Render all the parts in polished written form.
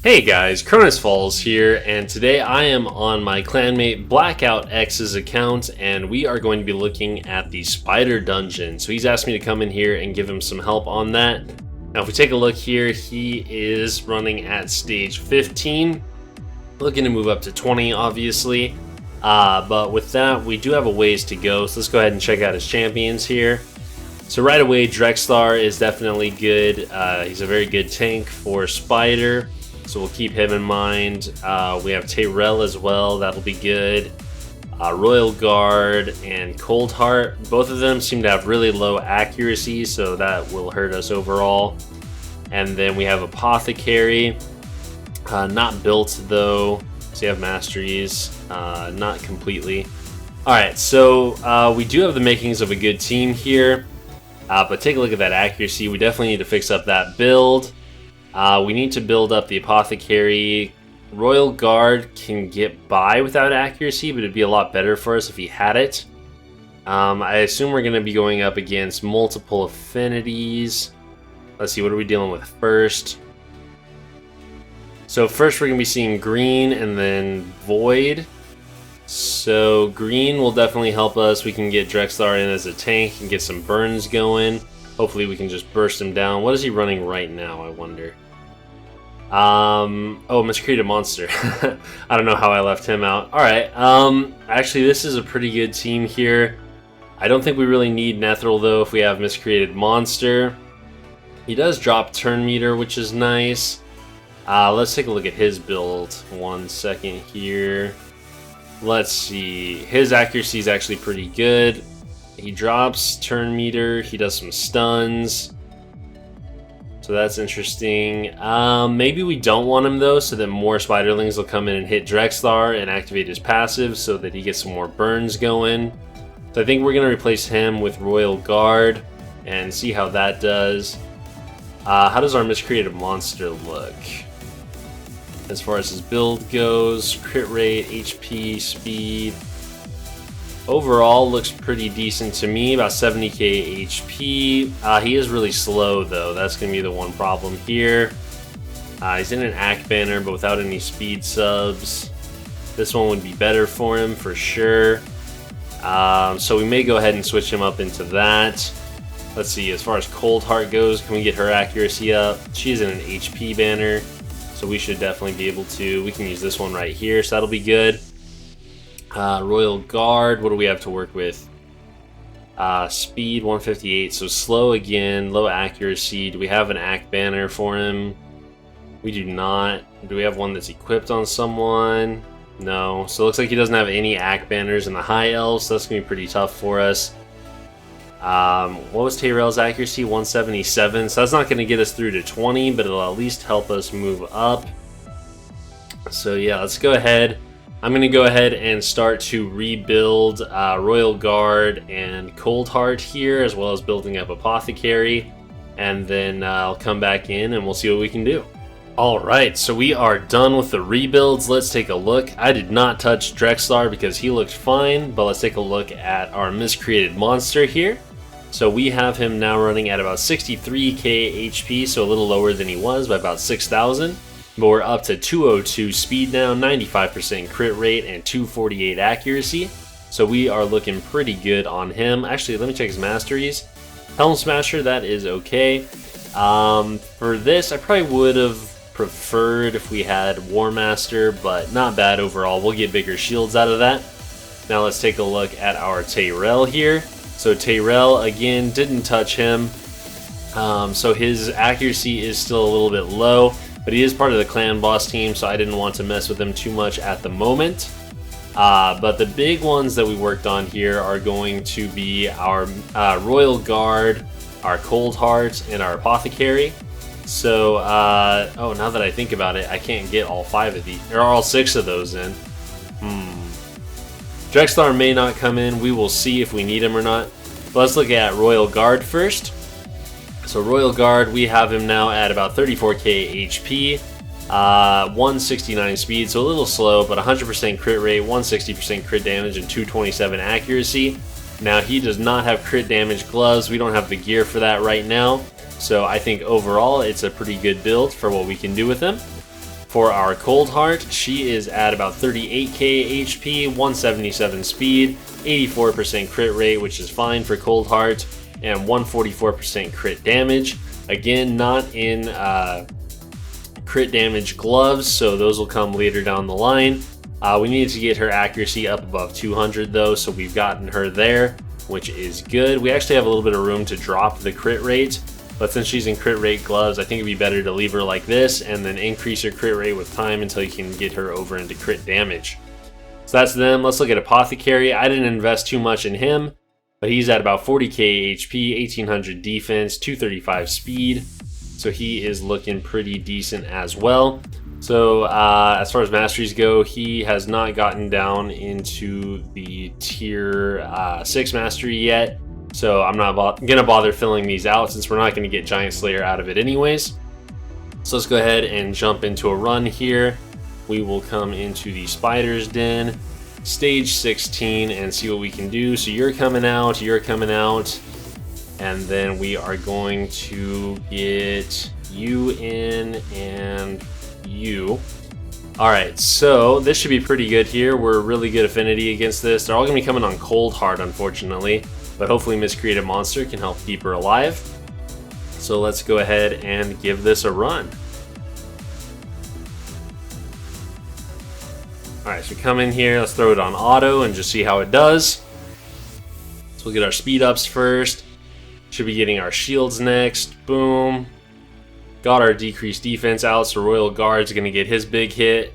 Hey guys, Cronus Falls here, and today I am on my clanmate BLACKOUTX's account, and we are going to be looking at the Spider Dungeon. So he's asked me to come in here and give him some help on that. Now if we take a look here, he is running at stage 15, looking to move up to 20 obviously. But with that, we do have a ways to go, so let's go ahead and check out his champions here. So right away, Drexlar is definitely good. He's a very good tank for Spider. So we'll keep him in mind. We have Tyrell as well, that'll be good. Royal Guard and Cold Heart, both of them seem to have really low accuracy, so that will hurt us overall. And then we have Apothecary, not built though, so you have masteries, not completely. Alright, so we do have the makings of a good team here, but take a look at that accuracy. We definitely need to fix up that build. We need to build up the Apothecary. Royal Guard can get by without accuracy, but it'd be a lot better for us if he had it. I assume we're going to be going up against multiple affinities. Let's see, what are we dealing with first? So first we're going to be seeing green and then void. So green will definitely help us. We can get Drexlar in as a tank and get some burns going. Hopefully we can just burst him down. What is he running right now, I wonder? Oh, Miscreated Monster. I don't know how I left him out. Alright, actually this is a pretty good team here. I don't think we really need Nethril though if we have Miscreated Monster. He does drop turn meter, which is nice. Let's take a look at his build. 1 second here. Let's see. His accuracy is actually pretty good. He drops turn meter, he does some stuns, so that's interesting. Maybe we don't want him though, so that more spiderlings will come in and hit Drexlar and activate his passive so that he gets some more burns going. So I think we're going to replace him with Royal Guard and see how that does. How does our Miscreated Monster look? As far as his build goes, crit rate, HP, speed. Overall, looks pretty decent to me, about 70k HP. He is really slow though, that's going to be the one problem here. He's in an ACK banner, but without any speed subs. This one would be better for him, for sure. So we may go ahead and switch him up into that. Let's see, as far as Cold Heart goes, can we get her accuracy up? She's in an HP banner, so we should definitely be able to. We can use this one right here, so that'll be good. Royal Guard, what do we have to work with? Speed 158, so slow again, low accuracy. Do we have an ACK banner for him? We do not. Do we have one that's equipped on someone? No. So it looks like he doesn't have any ACK banners in the high elves, so that's going to be pretty tough for us. What was Tyrell's accuracy? 177, so that's not going to get us through to 20, but it'll at least help us move up. So yeah, let's go ahead. I'm going to go ahead and start to rebuild Royal Guard and Cold Heart here, as well as building up Apothecary, and then I'll come back in and we'll see what we can do. Alright, so we are done with the rebuilds. Let's take a look. I did not touch Drexlar because he looked fine, but let's take a look at our Miscreated Monster here. So we have him now running at about 63k HP, so a little lower than he was by about 6,000. But we're up to 202 speed now, 95% crit rate, and 248 accuracy. So we are looking pretty good on him. Actually, let me check his masteries. Helm Smasher, that is okay. For this, I probably would have preferred if we had War Master, but not bad overall. We'll get bigger shields out of that. Now let's take a look at our Tyrell here. So Tyrell, again, didn't touch him. So his accuracy is still a little bit low. But he is part of the clan boss team, so I didn't want to mess with him too much at the moment. But the big ones that we worked on here are going to be our Royal Guard, our Cold Heart, and our Apothecary. So, oh, now that I think about it, I can't get all 5 of these, or all 6 of those in. Drexlar may not come in. We will see if we need him or not. But let's look at Royal Guard first. So Royal Guard, we have him now at about 34k HP, 169 speed, so a little slow, but 100% crit rate, 160% crit damage, and 227 accuracy. Now he does not have crit damage gloves. We don't have the gear for that right now. So I think overall it's a pretty good build for what we can do with him. For our Cold Heart, she is at about 38k HP, 177 speed, 84% crit rate, which is fine for Cold Heart, and 144% crit damage. Again, not in crit damage gloves, so those will come later down the line. We needed to get her accuracy up above 200 though, so we've gotten her there, which is good. We actually have a little bit of room to drop the crit rate, but since she's in crit rate gloves, I think it'd be better to leave her like this and then increase her crit rate with time until you can get her over into crit damage. So that's them. Let's look at Apothecary. I didn't invest too much in him, but he's at about 40k HP, 1800 defense, 235 speed. So he is looking pretty decent as well. So as far as masteries go, he has not gotten down into the tier 6 mastery yet. So I'm not gonna bother filling these out since we're not gonna get Giant Slayer out of it anyways. So let's go ahead and jump into a run here. We will come into the Spider's Den, stage 16, and see what we can do. So you're coming out, and then we are going to get you in and you. Alright, so this should be pretty good here. We're really good affinity against this. They're all gonna be coming on Cold Heart, unfortunately, but hopefully Miscreated Monster can help keep her alive. So let's go ahead and give this a run. Alright, so we come in here, let's throw it on auto and just see how it does. So we'll get our speed ups first. Should be getting our shields next. Boom. Got our decreased defense out, so Royal Guard's gonna get his big hit.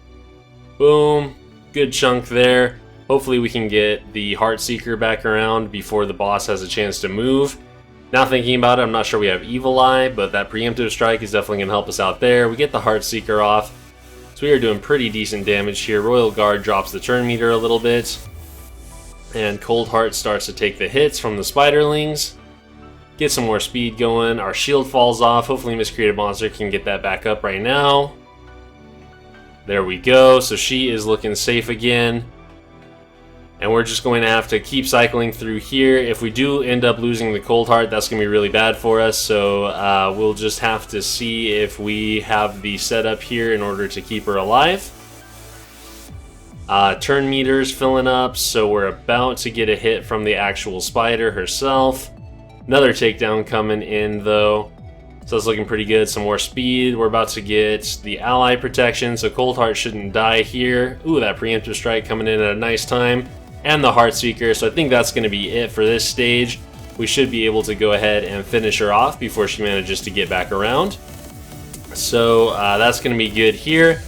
Boom. Good chunk there. Hopefully we can get the Heartseeker back around before the boss has a chance to move. Now thinking about it, I'm not sure we have Evil Eye, but that preemptive strike is definitely gonna help us out there. We get the Heartseeker off. So we are doing pretty decent damage here. Royal Guard drops the turn meter a little bit. And Cold Heart starts to take the hits from the Spiderlings. Get some more speed going. Our shield falls off. Hopefully Miscreated Monster can get that back up right now. There we go. So she is looking safe again. And we're just going to have to keep cycling through here. If we do end up losing the Cold Heart, that's going to be really bad for us. So we'll just have to see if we have the setup here in order to keep her alive. Turn meters filling up, so we're about to get a hit from the actual spider herself. Another takedown coming in though. So it's looking pretty good. Some more speed. We're about to get the ally protection, so Cold Heart shouldn't die here. Ooh, that preemptive strike coming in at a nice time. And the Heartseeker, so I think that's going to be it for this stage. We should be able to go ahead and finish her off before she manages to get back around. So that's going to be good here.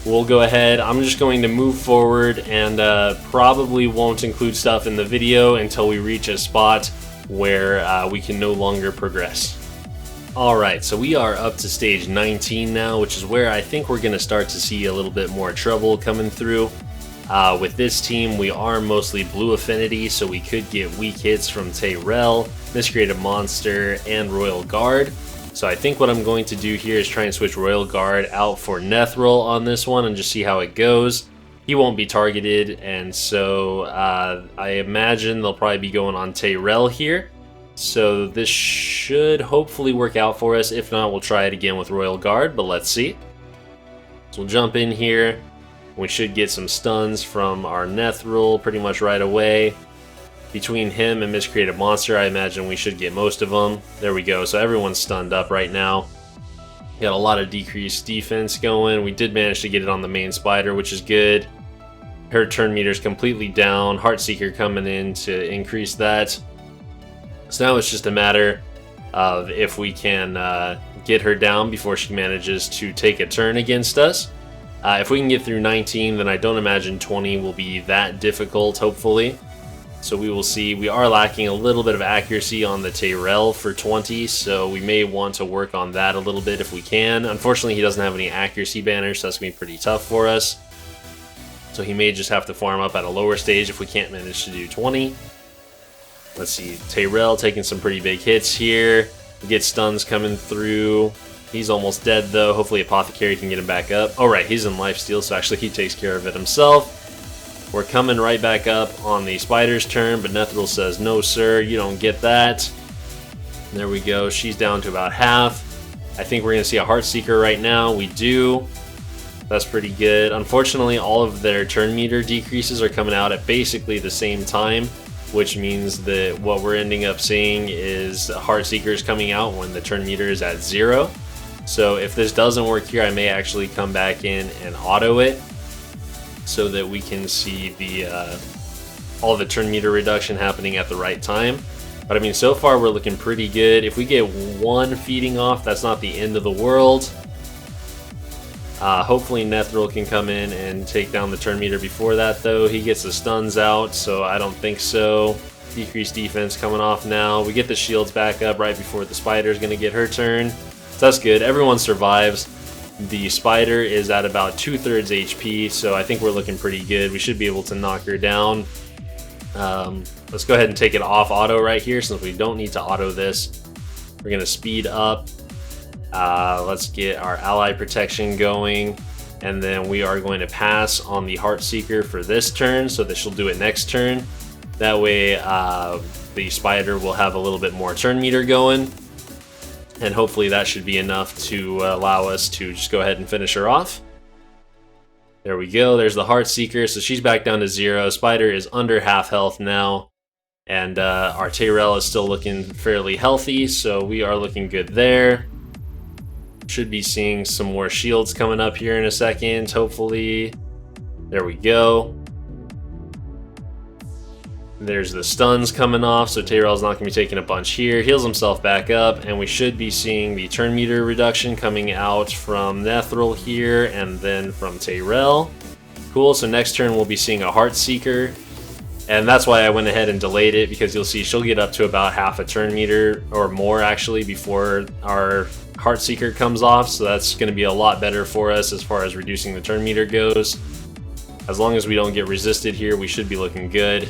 We'll go ahead. I'm just going to move forward and probably won't include stuff in the video until we reach a spot where we can no longer progress. Alright, so we are up to stage 19 now, which is where I think we're going to start to see a little bit more trouble coming through. With this team, we are mostly blue affinity, so we could get weak hits from Tyrell, Miscreated Monster, and Royal Guard. So I think what I'm going to do here is try and switch Royal Guard out for Nethril on this one and just see how it goes. He won't be targeted, and so I imagine they'll probably be going on Tyrell here. So this should hopefully work out for us. If not, we'll try it again with Royal Guard, but let's see. So we'll jump in here. We should get some stuns from our Nethril pretty much right away. Between him and Miscreated Monster, I imagine we should get most of them. There we go, so everyone's stunned up right now. Got a lot of decreased defense going. We did manage to get it on the main spider, which is good. Her turn meter's completely down. Heartseeker coming in to increase that. So now it's just a matter of if we can get her down before she manages to take a turn against us. If we can get through 19, then I don't imagine 20 will be that difficult, hopefully. So we will see. We are lacking a little bit of accuracy on the Tyrell for 20, so we may want to work on that a little bit if we can. Unfortunately, he doesn't have any accuracy banners, so that's going to be pretty tough for us. So he may just have to farm up at a lower stage if we can't manage to do 20. Let's see, Tyrell taking some pretty big hits here. We get stuns coming through. He's almost dead though. Hopefully Apothecary can get him back up. Oh right, he's in lifesteal, so actually he takes care of it himself. We're coming right back up on the spider's turn, but Nethril says, no sir, you don't get that. There we go, she's down to about half. I think we're going to see a Heartseeker right now. We do. That's pretty good. Unfortunately, all of their turn meter decreases are coming out at basically the same time, which means that what we're ending up seeing is Heart Seekers coming out when the turn meter is at 0. So if this doesn't work here, I may actually come back in and auto it so that we can see the all the turn meter reduction happening at the right time. But I mean, so far we're looking pretty good. If we get one feeding off, that's not the end of the world. Hopefully Nethril can come in and take down the turn meter before that, though. He gets the stuns out, so I don't think so. Decreased defense coming off now. We get the shields back up right before the spider's going to get her turn. So that's good. Everyone survives. The spider is at about 2/3 HP, so I think we're looking pretty good. We should be able to knock her down. Let's go ahead and take it off auto right here, since we don't need to auto this. We're going to speed up. Let's get our ally protection going, and then we are going to pass on the Heart Seeker for this turn so that she'll do it next turn. That way the spider will have a little bit more turn meter going, and hopefully that should be enough to allow us to just go ahead and finish her off. There we go, there's the Heart Seeker, so she's back down to 0. Spider is under half health now, and our Tyrell is still looking fairly healthy, so we are looking good there. Should be seeing some more shields coming up here in a second, hopefully. There we go. There's the stuns coming off, so Tyrell's not going to be taking a bunch here. Heals himself back up, and we should be seeing the turn meter reduction coming out from Nethril here, and then from Tyrell. Cool, so next turn we'll be seeing a Heart Seeker, and that's why I went ahead and delayed it, because you'll see she'll get up to about half a turn meter, or more actually, before our Heart Seeker comes off, so that's going to be a lot better for us as far as reducing the turn meter goes. As long as we don't get resisted here, we should be looking good.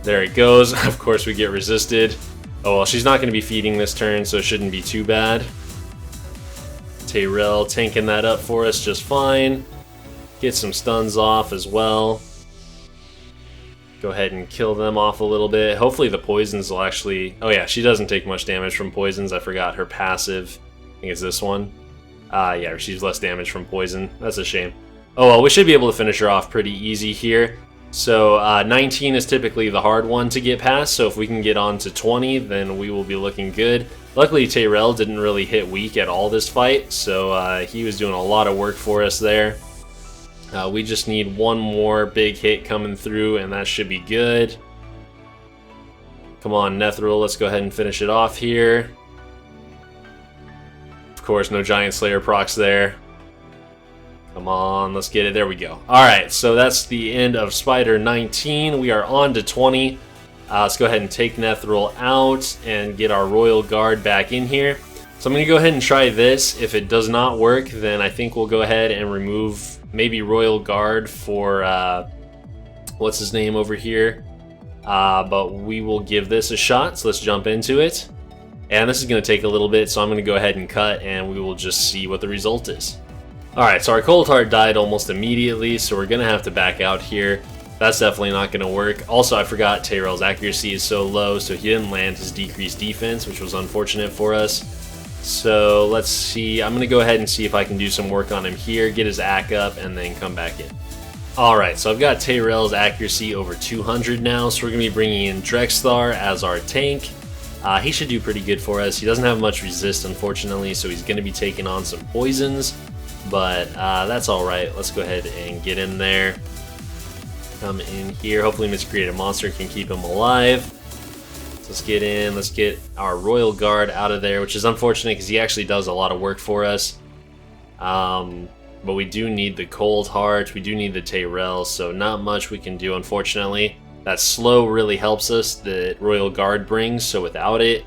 There it goes. Of course we get resisted. Oh well, she's not going to be feeding this turn, so it shouldn't be too bad. Tyrell tanking that up for us just fine. Get some stuns off as well. Go ahead and kill them off a little bit. Hopefully the poisons will actually... Oh yeah, she doesn't take much damage from poisons. I forgot her passive. I think it's this one. Yeah, she's less damage from poison. That's a shame. Oh well, we should be able to finish her off pretty easy here. So 19 is typically the hard one to get past, so if we can get on to 20, then we will be looking good. Luckily Tyrell didn't really hit weak at all this fight, so he was doing a lot of work for us there. We just need one more big hit coming through, and that should be good. Come on, Nethril, let's go ahead and finish it off here. Of course, no Giant Slayer procs there. Come on, let's get it. There we go. Alright, so that's the end of Spider 19. We are on to 20. Let's go ahead and take Nethril out and get our Royal Guard back in here. So I'm going to go ahead and try this. If it does not work, then I think we'll go ahead and remove maybe Royal Guard for, what's his name over here? But we will give this a shot, so let's jump into it. And this is going to take a little bit, so I'm going to go ahead and cut, and we will just see what the result is. Alright, so our Cold Heart died almost immediately, so we're going to have to back out here. That's definitely not going to work. Also, I forgot Tyrell's accuracy is so low, so he didn't land his decreased defense, which was unfortunate for us. So let's see. I'm going to go ahead and see if I can do some work on him here, get his AC up, and then come back in. Alright, so I've got Tyrell's accuracy over 200 now, so we're going to be bringing in Drexthar as our tank. He should do pretty good for us. He doesn't have much resist, unfortunately, so he's going to be taking on some poisons. But that's alright. Let's go ahead and get in there. Come in here. Hopefully Miscreated Monster can keep him alive. So let's get in. Let's get our Royal Guard out of there, which is unfortunate because he actually does a lot of work for us. But we do need the Cold Heart. We do need the Tyrell, so not much we can do, unfortunately. That slow really helps us that Royal Guard brings, so without it,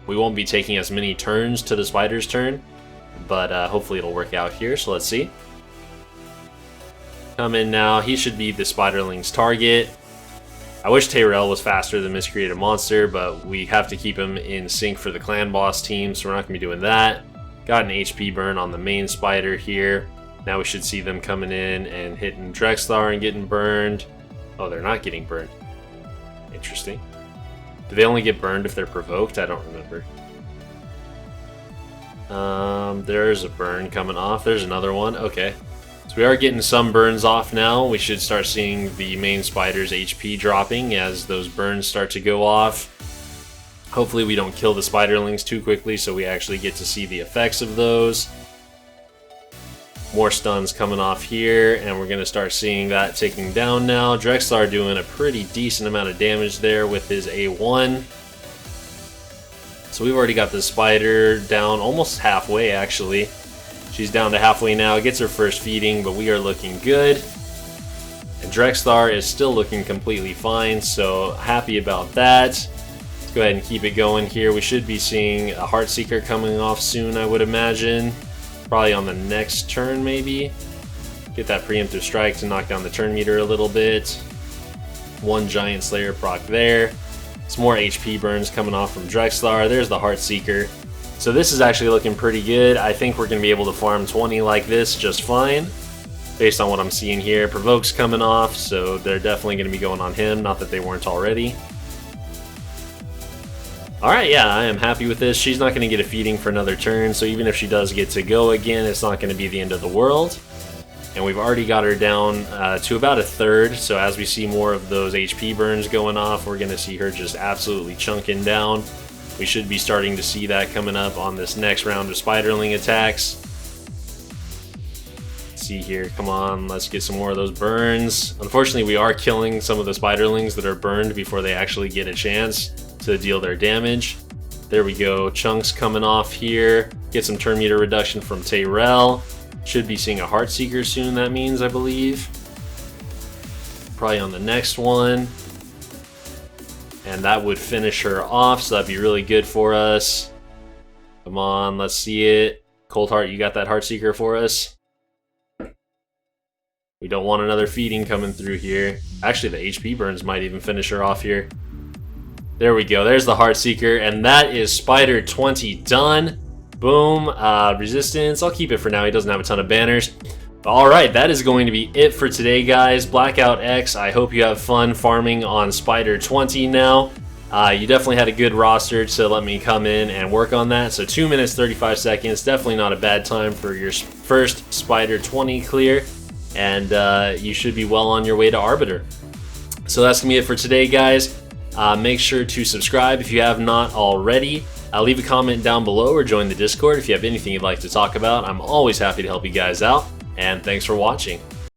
we won't be taking as many turns to the spider's turn. But hopefully it'll work out here, so let's see. Come in now. He should be the Spiderling's target. I wish Tyrell was faster than Miscreated Monster, but we have to keep him in sync for the clan boss team, so we're not going to be doing that. Got an HP burn on the main spider here. Now we should see them coming in and hitting Drexthar and getting burned. Oh, they're not getting burned. Interesting. Do they only get burned if they're provoked? I don't remember. There's a burn coming off. There's another one. Okay. So we are getting some burns off now. We should start seeing the main spider's HP dropping as those burns start to go off. Hopefully we don't kill the spiderlings too quickly so we actually get to see the effects of those. More stuns coming off here, and we're going to start seeing that taking down now. Drexlar doing a pretty decent amount of damage there with his A1. So we've already got the spider down almost halfway actually. She's down to halfway now, gets her first feeding, but we are looking good. And Drexlar is still looking completely fine, so happy about that. Let's go ahead and keep it going here. We should be seeing a Heartseeker coming off soon, I would imagine. Probably on the next turn, maybe. Get that preemptive strike to knock down the turn meter a little bit. One Giant Slayer proc there. Some more HP burns coming off from Drexlar. There's the Heartseeker. So this is actually looking pretty good. I think we're going to be able to farm 20 like this just fine, based on what I'm seeing here. Provoke's coming off, so they're definitely going to be going on him. Not that they weren't already. Alright, yeah, I am happy with this. She's not going to get a feeding for another turn, so even if she does get to go again, it's not going to be the end of the world. And we've already got her down to about a third, so as we see more of those HP burns going off, we're going to see her just absolutely chunking down. We should be starting to see that coming up on this next round of spiderling attacks. Let's see here, come on, let's get some more of those burns. Unfortunately, we are killing some of the spiderlings that are burned before they actually get a chance to deal their damage. There we go, chunks coming off here. Get some turn meter reduction from Tyrell. Should be seeing a Heartseeker soon, that means, I believe. Probably on the next one. And that would finish her off, so that'd be really good for us. Come on, let's see it. Coldheart, you got that Heartseeker for us? We don't want another feeding coming through here. Actually, the HP burns might even finish her off here. There we go, there's the Heartseeker, and that is Spider 20 done. Boom, resistance, I'll keep it for now, he doesn't have a ton of banners. Alright, that is going to be it for today, guys. BLACKOUTX, I hope you have fun farming on Spider 20 now. You definitely had a good roster to let me come in and work on that, so 2 minutes 35 seconds, definitely not a bad time for your first Spider 20 clear, and you should be well on your way to Arbiter. So that's going to be it for today, guys. Make sure to subscribe if you have not already. Leave a comment down below or join the Discord if you have anything you'd like to talk about. I'm always happy to help you guys out, and thanks for watching.